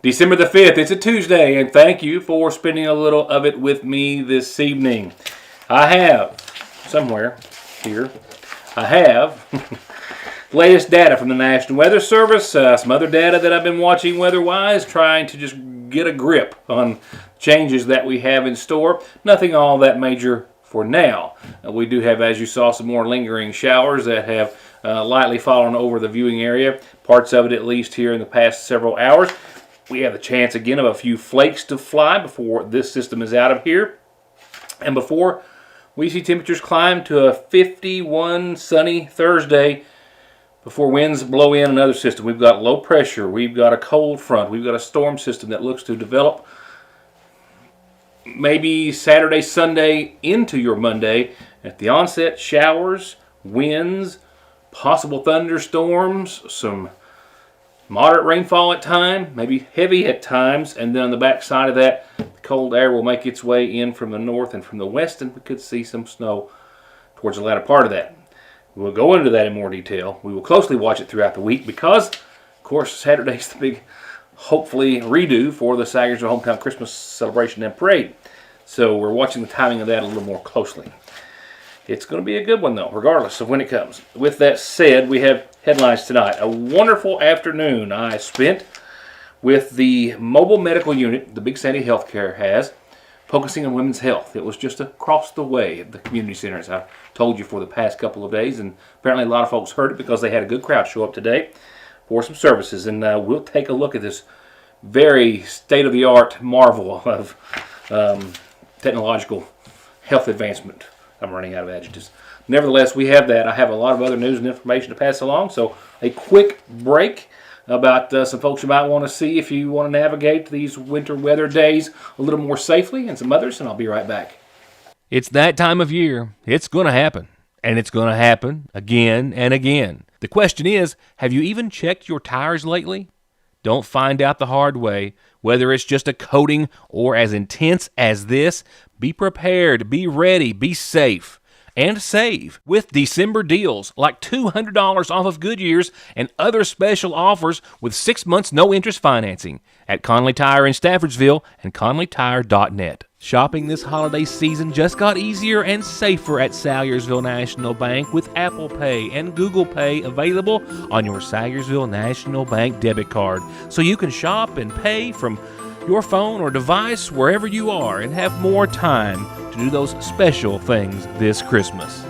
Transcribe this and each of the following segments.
December the 5th, it's a Tuesday, and thank you for spending a little of it with me this evening. I have, somewhere here, latest data from the National Weather Service, some other data that I've been watching weather-wise, trying to just get a grip on changes that we have in store. Nothing all that major for now. We do have, as you saw, some more lingering showers that have lightly fallen over the viewing area, parts of it at least here in the past several hours. We have the chance again of a few flakes to fly before this system is out of here. And before we see temperatures climb to a 51 sunny Thursday, before winds blow in another system. We've got low pressure, we've got a cold front, we've got a storm system that looks to develop maybe Saturday, Sunday into your Monday. At the onset, showers, winds, possible thunderstorms, some moderate rainfall at times, maybe heavy at times, and then on the back side of that, the cold air will make its way in from the north and from the west, and we could see some snow towards the latter part of that. We'll go into that in more detail. We will closely watch it throughout the week because, of course, Saturday's the big, hopefully, redo for the Sagersville Hometown Christmas celebration and parade. So we're watching the timing of that a little more closely. It's going to be a good one, though, regardless of when it comes. With that said, we have headlines tonight. A wonderful afternoon I spent with the mobile medical unit the Big Sandy Healthcare has, focusing on women's health. It was just across the way at the community center, as I've told you for the past couple of days, and apparently a lot of folks heard it because they had a good crowd show up today for some services. And we'll take a look at this very state-of-the-art marvel of technological health advancement. I'm running out of adjectives. Nevertheless, we have that. I have a lot of other news and information to pass along, so a quick break about some folks you might want to see if you want to navigate these winter weather days a little more safely, and some others, and I'll be right back. It's that time of year. It's going to happen, and it's going to happen again and again. The question is, have you even checked your tires lately? Don't find out the hard way. Whether it's just a coating or as intense as this, be prepared, be ready, be safe, and save with December deals like $200 off of Goodyear's and other special offers with 6 months no interest financing at Conley Tire in Staffordsville and ConleyTire.net. Shopping this holiday season just got easier and safer at Salyersville National Bank with Apple Pay and Google Pay available on your Salyersville National Bank debit card, so you can shop and pay from your phone or device wherever you are and have more time to do those special things this Christmas.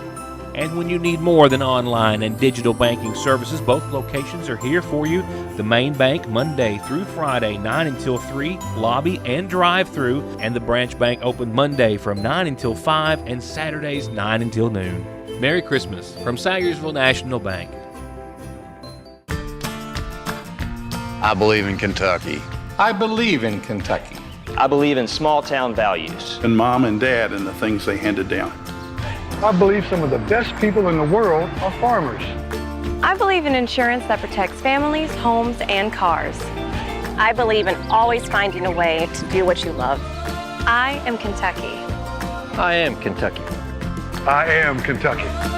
And when you need more than online and digital banking services, both locations are here for you. The main bank Monday through Friday, 9 until 3, lobby and drive-through, and the branch bank open Monday from 9 until 5 and Saturdays 9 until noon. Merry Christmas from Salyersville National Bank. I believe in Kentucky. I believe in Kentucky. I believe in small-town values. And Mom and Dad and the things they handed down. I believe some of the best people in the world are farmers. I believe in insurance that protects families, homes, and cars. I believe in always finding a way to do what you love. I am Kentucky. I am Kentucky. I am Kentucky.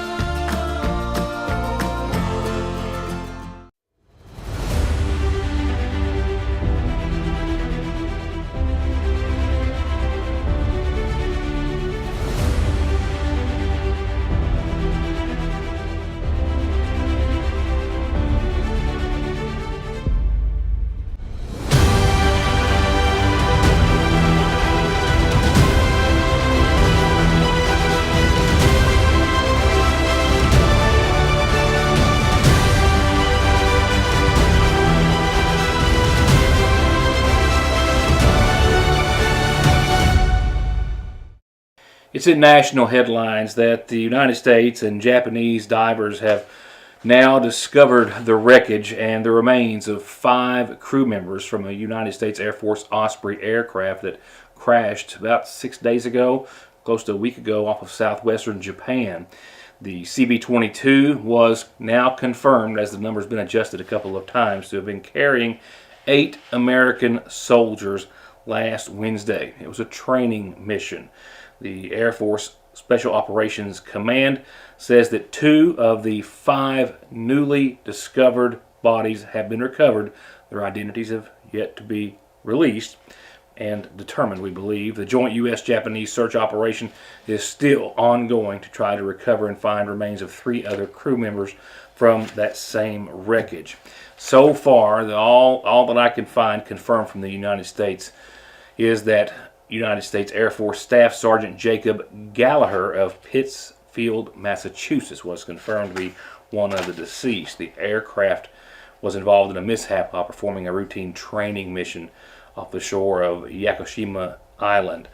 It's in national headlines that the United States and Japanese divers have now discovered the wreckage and the remains of 5 crew members from a United States Air Force Osprey aircraft that crashed about 6 days ago, close to a week ago, off of southwestern Japan. The CB-22 was now confirmed, as the number's been adjusted a couple of times, to have been carrying 8 American soldiers last Wednesday. It was a training mission. The Air Force Special Operations Command says that 2 of the 5 newly discovered bodies have been recovered. Their identities have yet to be released and determined, we believe. The joint U.S.-Japanese search operation is still ongoing to try to recover and find remains of 3 other crew members from that same wreckage. So far, all that I can find confirmed from the United States is that United States Air Force Staff Sergeant Jacob Gallagher of Pittsfield, Massachusetts, was confirmed to be one of the deceased. The aircraft was involved in a mishap while performing a routine training mission off the shore of Yakushima Island,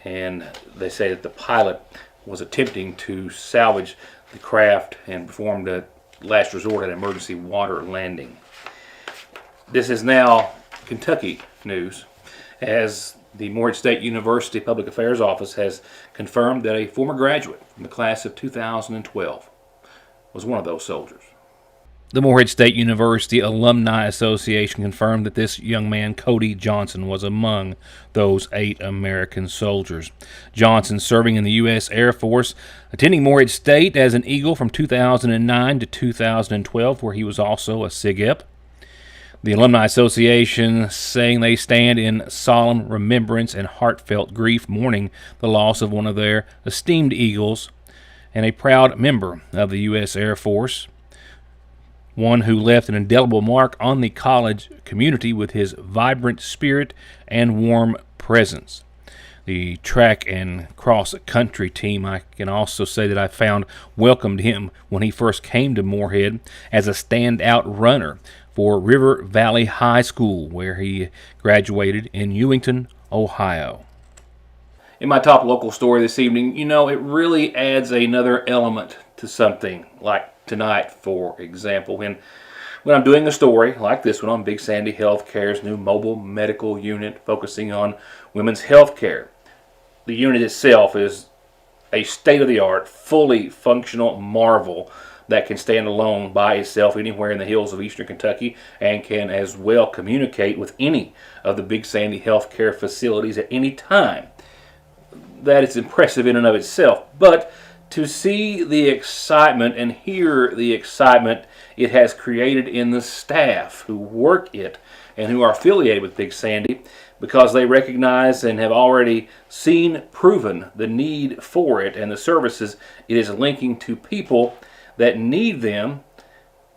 and they say that the pilot was attempting to salvage the craft and performed a last resort an emergency water landing. This is now Kentucky news, as the Morehead State University Public Affairs Office has confirmed that a former graduate from the class of 2012 was one of those soldiers. The Morehead State University Alumni Association confirmed that this young man, Cody Johnson, was among those 8 American soldiers. Johnson, serving in the U.S. Air Force, attending Morehead State as an Eagle from 2009 to 2012, where he was also a SIGEP. The Alumni Association saying they stand in solemn remembrance and heartfelt grief, mourning the loss of one of their esteemed Eagles and a proud member of the U.S. Air Force, one who left an indelible mark on the college community with his vibrant spirit and warm presence. The track and cross country team, I can also say that I found, welcomed him when he first came to Morehead as a standout runner for River Valley High School, where he graduated in Ewington, Ohio. In my top local story this evening, it really adds another element to something like tonight, for example. When I'm doing a story like this one on Big Sandy Healthcare's new mobile medical unit focusing on women's health care, the unit itself is a state-of-the-art, fully functional marvel that can stand alone by itself anywhere in the hills of eastern Kentucky and can as well communicate with any of the Big Sandy Healthcare facilities at any time. That is impressive in and of itself, but to see the excitement and hear the excitement it has created in the staff who work it and who are affiliated with Big Sandy, because they recognize and have already proven the need for it and the services it is linking to people that need them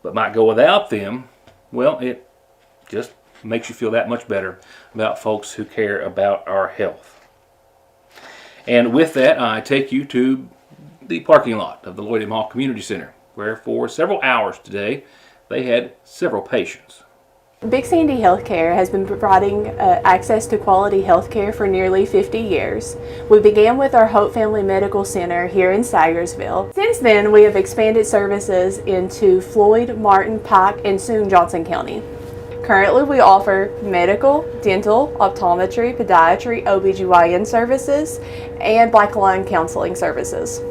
but might go without them, well, it just makes you feel that much better about folks who care about our health. And with that, I take you to the parking lot of the Lloyd M. Hall Community Center, where for several hours today they had several patients. Big Sandy Healthcare has been providing access to quality healthcare for nearly 50 years. We began with our Hope Family Medical Center here in Sagersville. Since then, we have expanded services into Floyd, Martin, Pike, and soon Johnson County. Currently, we offer medical, dental, optometry, podiatry, OBGYN services, and black lung counseling services.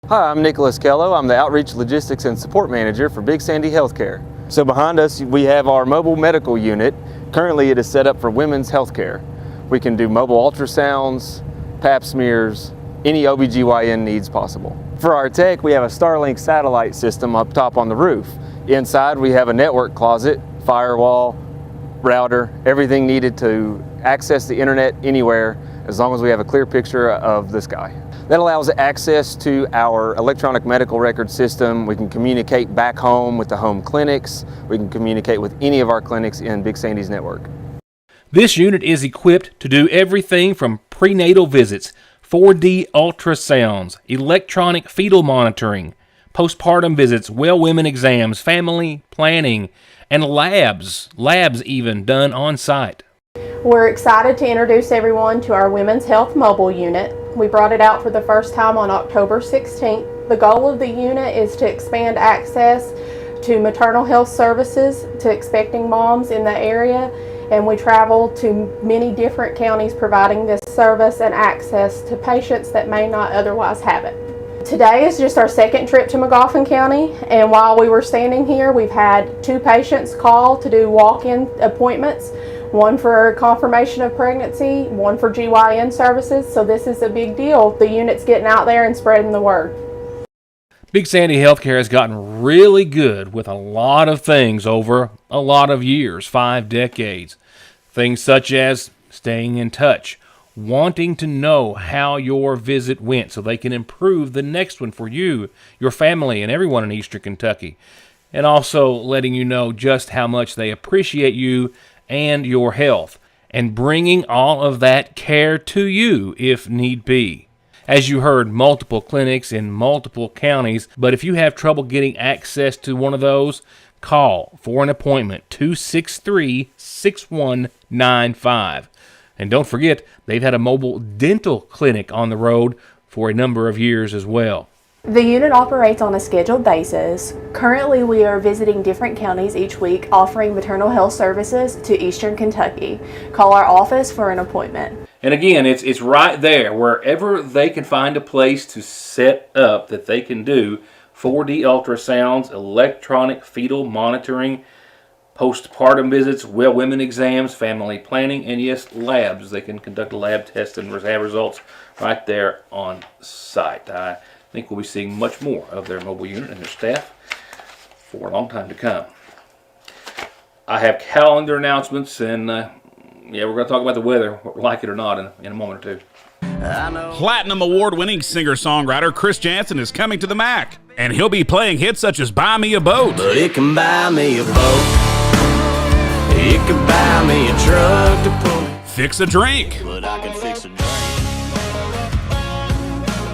Hi, I'm Nicholas Kello. I'm the Outreach Logistics and Support Manager for Big Sandy Healthcare. So behind us we have our mobile medical unit. Currently it is set up for women's health care. We can do mobile ultrasounds, pap smears, any OBGYN needs possible. For our tech, we have a Starlink satellite system up top on the roof. Inside we have a network closet, firewall, router, everything needed to access the internet anywhere as long as we have a clear picture of the sky. That allows access to our electronic medical record system. We can communicate back home with the home clinics. We can communicate with any of our clinics in Big Sandy's network. This unit is equipped to do everything from prenatal visits, 4D ultrasounds, electronic fetal monitoring, postpartum visits, well women exams, family planning, and labs even done on site. We're excited to introduce everyone to our Women's Health Mobile Unit. We brought it out for the first time on October 16th. The goal of the unit is to expand access to maternal health services to expecting moms in the area, and we travel to many different counties providing this service and access to patients that may not otherwise have it. Today is just our second trip to Magoffin County, and while we were standing here, we've had 2 patients call to do walk-in appointments, one for confirmation of pregnancy, one for GYN services, so this is a big deal. The unit's getting out there and spreading the word. Big Sandy Healthcare has gotten really good with a lot of things over a lot of years, 5 decades. Things such as staying in touch, wanting to know how your visit went so they can improve the next one for you, your family, and everyone in Eastern Kentucky. And also letting you know just how much they appreciate you and your health, and bringing all of that care to you if need be. As you heard, multiple clinics in multiple counties, but if you have trouble getting access to one of those, call for an appointment, 263-6195. And don't forget, they've had a mobile dental clinic on the road for a number of years as well. The unit operates on a scheduled basis. Currently, we are visiting different counties each week, offering maternal health services to Eastern Kentucky. Call our office for an appointment. And again, it's right there. Wherever they can find a place to set up that they can do 4D ultrasounds, electronic fetal monitoring, postpartum visits, women exams, family planning, and yes, labs. They can conduct a lab test and have results right there on site. I think we'll be seeing much more of their mobile unit and their staff for a long time to come. I have calendar announcements, and we're going to talk about the weather, like it or not, in a moment or two. Platinum award-winning singer-songwriter Chris Jansen is coming to the MAC, and he'll be playing hits such as Buy Me a Boat. But it can buy me a boat. It can buy me a truck to pull. Fix a Drink. But I can fix a drink.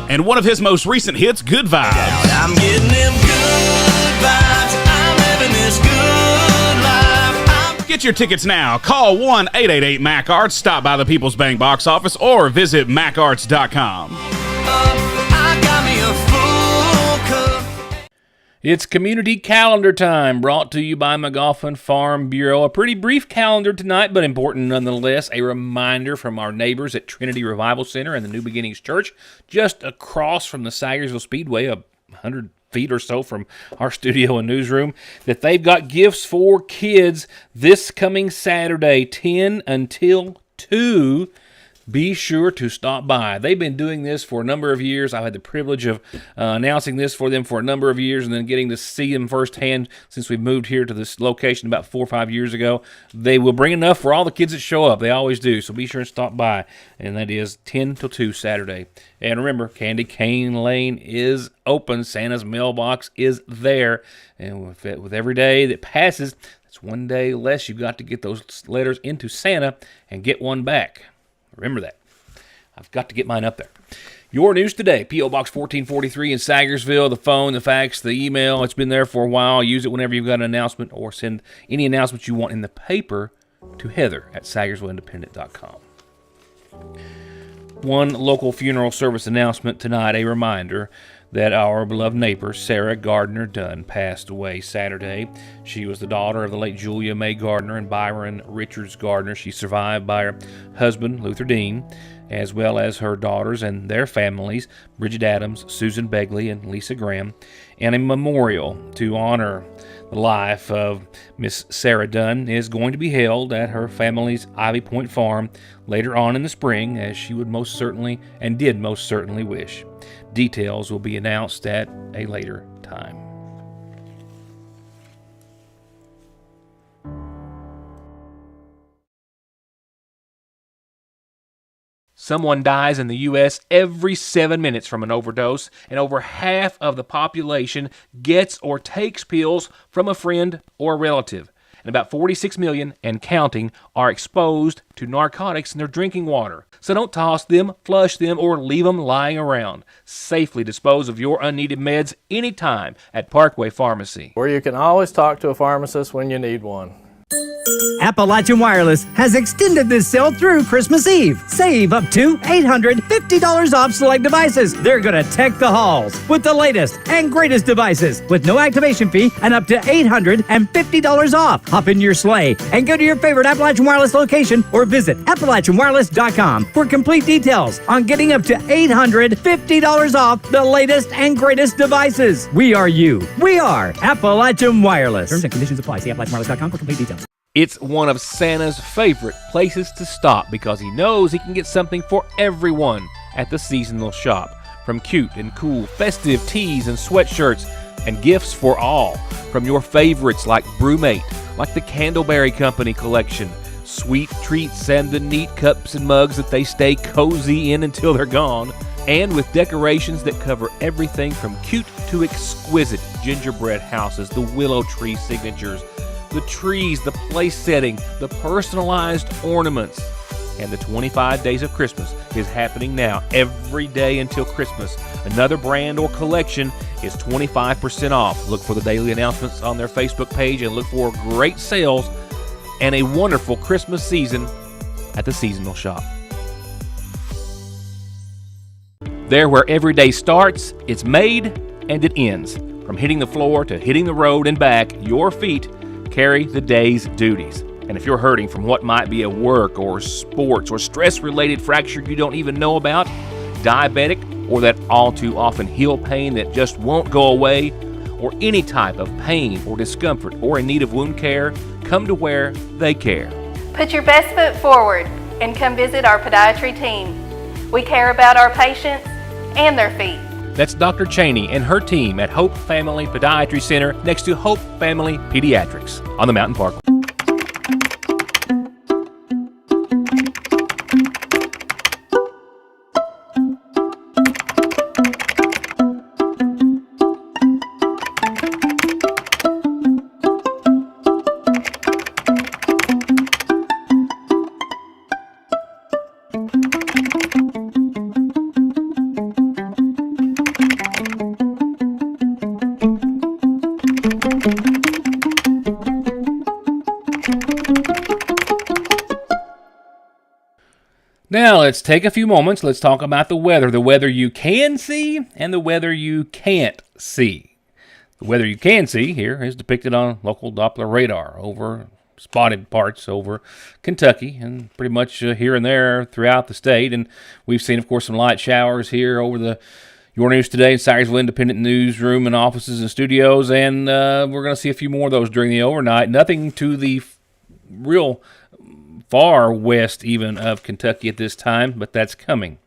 And one of his most recent hits, Good Vibes. I'm getting them good vibes. I'm living this good life. Get your tickets now. Call 1-888-MAC-ARTS, stop by the People's Bank box office, or visit macarts.com. I got me a full cup. It's community calendar time, brought to you by McGoffin Farm Bureau. A pretty brief calendar tonight, but important nonetheless. A reminder from our neighbors at Trinity Revival Center and the New Beginnings Church, just across from the Sagersville Speedway, 100 feet or so from our studio and newsroom, that they've got gifts for kids this coming Saturday, 10 until 2. Be sure to stop by. They've been doing this for a number of years. I've had the privilege of announcing this for them for a number of years and then getting to see them firsthand since we moved here to this location about 4 or 5 years ago. They will bring enough for all the kids that show up. They always do. So be sure and stop by. And that is 10 till 2 Saturday. And remember, Candy Cane Lane is open. Santa's mailbox is there. And with every day that passes, that's one day less you've got to get those letters into Santa and get one back. Remember that. I've got to get mine up there. Your News Today, P.O. Box 1443 in Sagersville. The phone, the fax, the email. It's been there for a while. Use it whenever you've got an announcement, or send any announcements you want in the paper to Heather at SagersvilleIndependent.com. One local funeral service announcement tonight. A reminder that our beloved neighbor, Sarah Gardner Dunn, passed away Saturday. She was the daughter of the late Julia May Gardner and Byron Richards Gardner. She's survived by her husband, Luther Dean, as well as her daughters and their families, Bridget Adams, Susan Begley, and Lisa Graham, and a memorial to honor the life of Miss Sarah Dunn is going to be held at her family's Ivy Point Farm later on in the spring, as she would most certainly and did most certainly wish. Details will be announced at a later time. Someone dies in the U.S. every 7 minutes from an overdose, and over half of the population gets or takes pills from a friend or a relative. And about 46 million and counting are exposed to narcotics in their drinking water. So don't toss them, flush them, or leave them lying around. Safely dispose of your unneeded meds anytime at Parkway Pharmacy, where you can always talk to a pharmacist when you need one. Appalachian Wireless has extended this sale through Christmas Eve. Save up to $850 off select devices. They're going to tech the halls with the latest and greatest devices with no activation fee and up to $850 off. Hop in your sleigh and go to your favorite Appalachian Wireless location or visit AppalachianWireless.com for complete details on getting up to $850 off the latest and greatest devices. We are you. We are Appalachian Wireless. Terms and conditions apply. See AppalachianWireless.com for complete details. It's one of Santa's favorite places to stop because he knows he can get something for everyone at the seasonal shop. From cute and cool festive tees and sweatshirts and gifts for all. From your favorites like Brewmate, like the Candleberry Company collection, sweet treats and the neat cups and mugs that they stay cozy in until they're gone. And with decorations that cover everything from cute to exquisite gingerbread houses, the willow tree signatures, the trees, the place setting, the personalized ornaments. And the 25 Days of Christmas is happening now every day until Christmas. Another brand or collection is 25% off. Look for the daily announcements on their Facebook page and look for great sales and a wonderful Christmas season at the Seasonal Shop. There where every day starts, it's made and it ends. From hitting the floor to hitting the road and back, your feet carry the day's duties. And if you're hurting from what might be a work or sports or stress-related fracture you don't even know about, diabetic, or that all too often heel pain that just won't go away, or any type of pain or discomfort or in need of wound care, come to where they care. Put your best foot forward and come visit our podiatry team. We care about our patients and their feet. That's Dr. Cheney and her team at Hope Family Podiatry Center next to Hope Family Pediatrics on the Mountain Park. Now, let's take a few moments. Let's talk about the weather you can see and the weather you can't see. The weather you can see here is depicted on local Doppler radar over spotted parts over Kentucky and pretty much here and there throughout the state. And we've seen, of course, some light showers here over the Your News Today and Syersville Independent Newsroom and offices and studios. And we're going to see a few more of those during the overnight. Nothing to the real far west even of Kentucky at this time, but that's coming.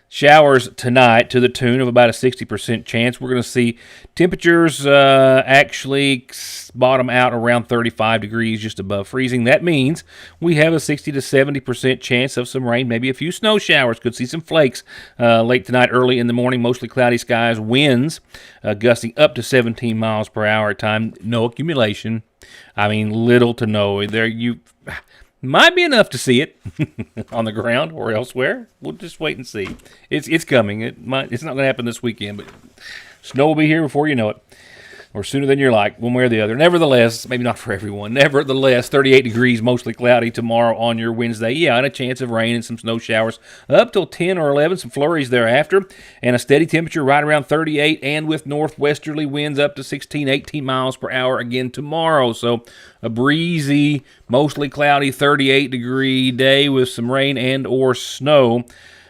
Showers tonight to the tune of about a 60% chance. We're going to see temperatures actually bottom out around 35 degrees, just above freezing. That means we have a 60 to 70% chance of some rain, maybe a few snow showers. Could see some flakes late tonight, early in the morning. Mostly cloudy skies, winds gusting up to 17 miles per hour at time. No accumulation. I mean, little to no. Might be enough to see it on the ground or elsewhere. We'll just wait and see. It's coming. It's not going to happen this weekend, but snow will be here before you know it, or sooner than you're like, one way or the other. Nevertheless, maybe not for everyone. Nevertheless, 38 degrees, mostly cloudy tomorrow on your Wednesday. Yeah, and a chance of rain and some snow showers up till 10 or 11, some flurries thereafter, and a steady temperature right around 38, and with northwesterly winds up to 16, 18 miles per hour again tomorrow. So a breezy, mostly cloudy 38-degree day with some rain and or snow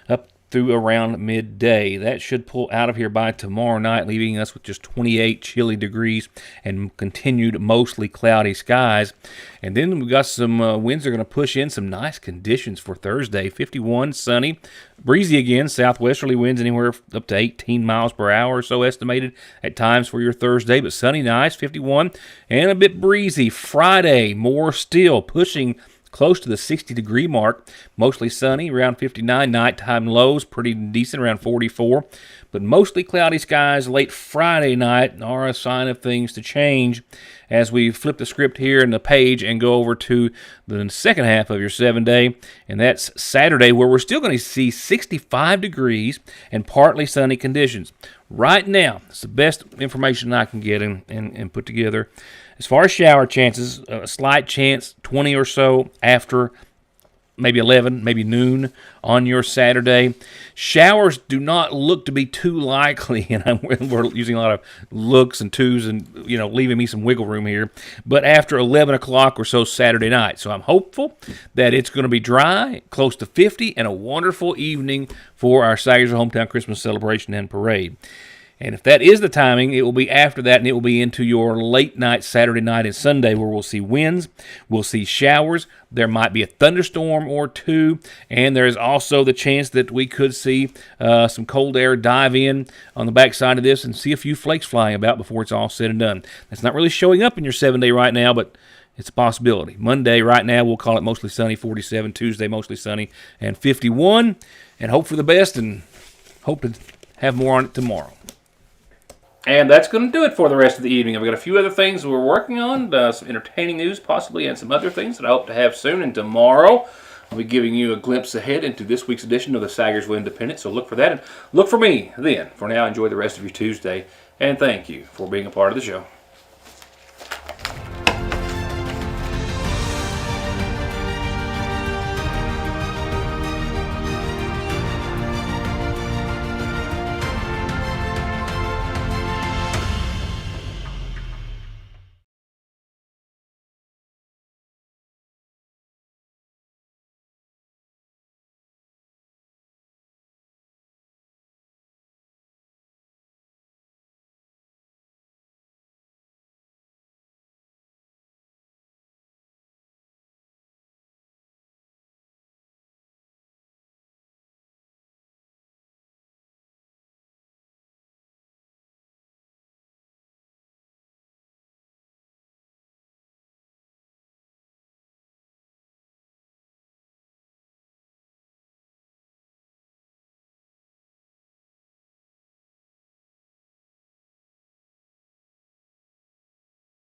up through around midday. That should pull out of here by tomorrow night, leaving us with just 28 chilly degrees and continued mostly cloudy skies. And then we've got some winds that are going to push in some nice conditions for Thursday. 51, sunny, breezy again, southwesterly winds anywhere up to 18 miles per hour or so estimated at times for your Thursday, but sunny, nice, 51, and a bit breezy. Friday, more still, pushing close to the 60-degree mark, mostly sunny, around 59, nighttime lows, pretty decent, around 44, but mostly cloudy skies late Friday night are a sign of things to change as we flip the script here in the page and go over to the second half of your 7-day, and that's Saturday, where we're still going to see 65 degrees and partly sunny conditions. Right now, it's the best information I can get and put together. As far as shower chances, a slight chance, 20 or so after maybe 11, maybe noon on your Saturday. Showers do not look to be too likely, and we're using a lot of looks and twos and, leaving me some wiggle room here, but after 11 o'clock or so Saturday night. So I'm hopeful that it's going to be dry, close to 50, and a wonderful evening for our Syersville Hometown Christmas celebration and parade. And if that is the timing, it will be after that, and it will be into your late night Saturday night and Sunday, where we'll see winds, we'll see showers, there might be a thunderstorm or two, and there is also the chance that we could see some cold air dive in on the backside of this and see a few flakes flying about before it's all said and done. That's not really showing up in your 7-day right now, but It's a possibility. Monday, right now, we'll call it mostly sunny, 47. Tuesday, mostly sunny, and 51. And hope for the best, and hope to have more on it tomorrow. And that's going to do it for the rest of the evening. I've got a few other things we're working on, some entertaining news possibly, and some other things that I hope to have soon. And tomorrow, I'll be giving you a glimpse ahead into this week's edition of the Sagersville Independent. So look for that, and look for me then. For now, enjoy the rest of your Tuesday, and thank you for being a part of the show.